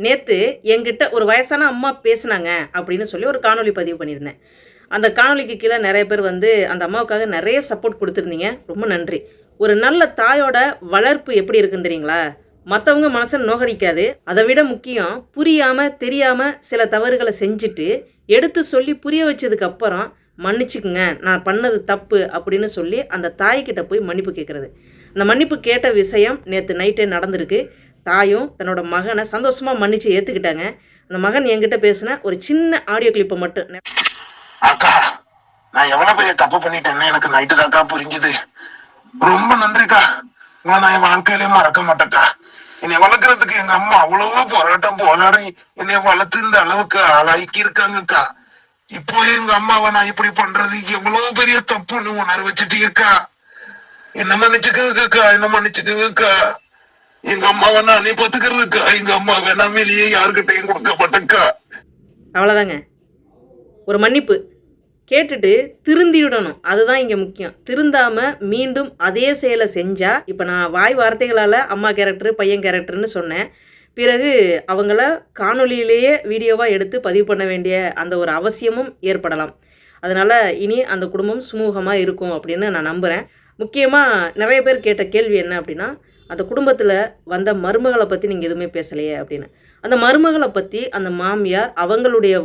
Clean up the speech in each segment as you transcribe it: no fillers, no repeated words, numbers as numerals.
நேத்து என்கிட்ட ஒரு வயசான அம்மா பேசுனாங்க அப்படின்னு சொல்லி ஒரு காணொளி பதிவு பண்ணியிருந்தேன். அந்த காணொளிக்கு கீழ நெறைய பேர் வந்து அந்த அம்மாவுக்காக நெறைய சப்போர்ட் குடுத்துருந்தீங்க. ரொம்ப நன்றி. ஒரு நல்ல தாயோட வளர்ப்பு எப்படி இருக்குன்னு தெரியுங்களா? மத்தவங்க மனச நோகடிக்காது. அத விட முக்கியம், புரியாம, தெரியாம சில தவறுகள செஞ்சுட்டு, எடுத்து சொல்லி புரிய வச்சதுக்கு அப்புறம், "மன்னிச்சுக்குங்க, நான் பண்ணது தப்பு" அப்படின்னு சொல்லி அந்த தாய்கிட்ட போய் மன்னிப்பு கேட்கறது. அந்த மன்னிப்பு கேட்ட விஷயம் நேத்து நைட்டே நடந்திருக்கு. தாயும் தன்னோட மகன சந்தோஷமா மன்னிச்சு ஏத்துக்கிட்டாங்க. அந்த மகன் என்கிட்ட பேசின ஒரு சின்ன ஆடியோ கிளிப்ப மட்டும் அக்கா, நான் எவ்வளவு பெரிய தப்பு பண்ணிட்டேன்னு எனக்கு நைட்டு தாக்கா புரிஞ்சுது. ரொம்ப நன்றிக்கா. நான் என் வாழ்க்கையிலே மறக்க மாட்டேக்கா. என்னை வளர்க்கறதுக்கு எங்க அம்மா அவ்வளவோ போராட்டம் போராடி என்னை வளர்த்து இந்த அளவுக்கு ஆளாக்கி இருக்காங்கக்கா. இப்போ எங்க அம்மாவை நான் இப்படி பண்றது எவ்வளவு பெரிய தப்புன்னு உணர வச்சுட்டீங்கக்கா. என்ன மன்னிச்சுக்கா, என்ன மன்னிச்சுக்கா. எங்க அம்மாவை நானே பாத்துக்கிறதுக்கா. எங்க அம்மாவை நான் வெளியே யாருக்கிட்டையும் கொடுக்க மாட்டேக்கா. அவ்வளோதாங்க. ஒரு மன்னிப்பு கேட்டுட்டு திருந்திவிடணும். அதுதான் இங்க முக்கியம். திருந்தாம மீண்டும் அதே செயலை செஞ்சா, இப்ப நான் வாய் வார்த்தைகளால அம்மா கேரக்டர், பையன் கேரக்டர்ன்னு சொன்னேன். பிறகு அவங்கள காணொளியிலேயே வீடியோவா எடுத்து பதிவு பண்ண வேண்டிய அந்த ஒரு அவசியமும் ஏற்படலாம். அதனால இனி அந்த குடும்பம் சுமூகமா இருக்கும் அப்படின்னு நான் நம்புறேன். முக்கியமா நெறைய பேர் கேட்ட கேள்வி என்ன அப்படின்னா, அந்த குடும்பத்துல வந்த மருமகள பத்தி நீங்க எதுவுமே பேசலையே அப்படின்னு. அந்த மருமகள பத்தி அந்த மாமியார் அவங்களுடைய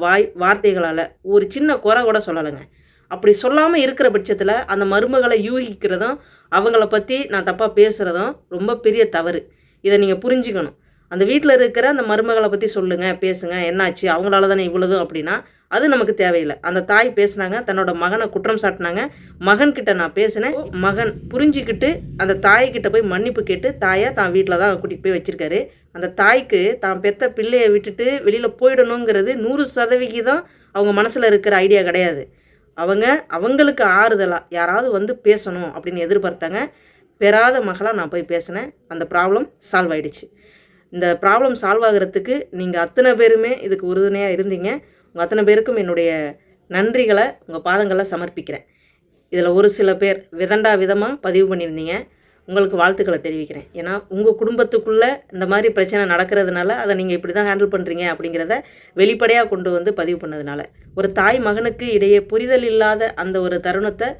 வார்த்தைகளால ஒரு சின்ன குறை கூட சொல்லலைங்க. அப்படி சொல்லாம இருக்கிற பட்சத்துல அந்த மருமகள யூகிக்கிறதும், அவங்கள பத்தி நான் தப்பா பேசுறதும் ரொம்ப பெரிய தவறு. இத நீங்க புரிஞ்சுக்கணும். அந்த வீட்ல இருக்கிற அந்த மருமகள பத்தி சொல்லுங்க, பேசுங்க, என்னாச்சு? அவங்களால தானே இவ்வளதும் அப்படின்னா, அது நமக்கு தேவையில்ல. அந்த தாய் பேசுனாங்க, தன்னோட மகன குற்றம் சாட்டுனாங்க. மகன்கிட்ட நான் பேசினேன். மகன் புரிஞ்சுக்கிட்டு அந்த தாய்கிட்ட போய் மன்னிப்பு கேட்டு, தாய தான் வீட்ல தான் கூட்டிட்டு போய் வச்சிருக்காரு. அந்த தாய்க்கு தான் பெத்த பிள்ளைய விட்டுட்டு வெளியில போயிடணுங்கிறது 100% அவங்க மனசுல இருக்கிற ஐடியா கிடையாது. அவங்களுக்கு ஆறுதலா யாராவது வந்து பேசணும் அப்படின்னு எதிர்பார்த்தாங்க. பெறாத மகளா நான் போய் பேசினேன். அந்த ப்ராப்ளம் சால்வ் ஆயிடுச்சு. இந்த ப்ராப்ளம் சால்வ் ஆகுறதுக்கு நீங்க அத்தனை பேருமே இதுக்கு உறுதுணையா இருந்தீங்க. உங்க அத்தனை பேருக்கும் என்னுடைய நன்றிகள உங்க பாதங்கள்ல சமர்ப்பிக்கிறேன். இதில் ஒரு சில பேர் விதண்டா விதமா பதிவு பண்ணியிருந்தீங்க. உங்களுக்கு வாழ்த்துக்கள தெரிவிக்கிறேன். ஏன்னா, உங்க குடும்பத்துக்குள்ள இந்த மாரி பிரச்சனை நடக்கிறதுனால, அத நீங்க இப்படி தான் ஹேண்டில் பண்றீங்க அப்படிங்கிறத வெளிப்படையா கொண்டு வந்து பதிவு பண்ணதுனால, ஒரு தாய் மகனுக்கு இடையே புரிதல் இல்லாத அந்த ஒரு தருணத்த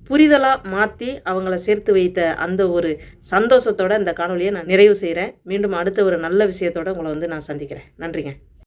புரிதலா மாத்தி அவங்கள சேர்த்து வைத்த அந்த ஒரு சந்தோஷத்தோட இந்த காணொளிய நான் நிறைவு செய்றேன். மீண்டும் அடுத்த ஒரு நல்ல விஷயத்தோட உங்கள வந்து நான் சந்திக்கிறேன். நன்றிங்க.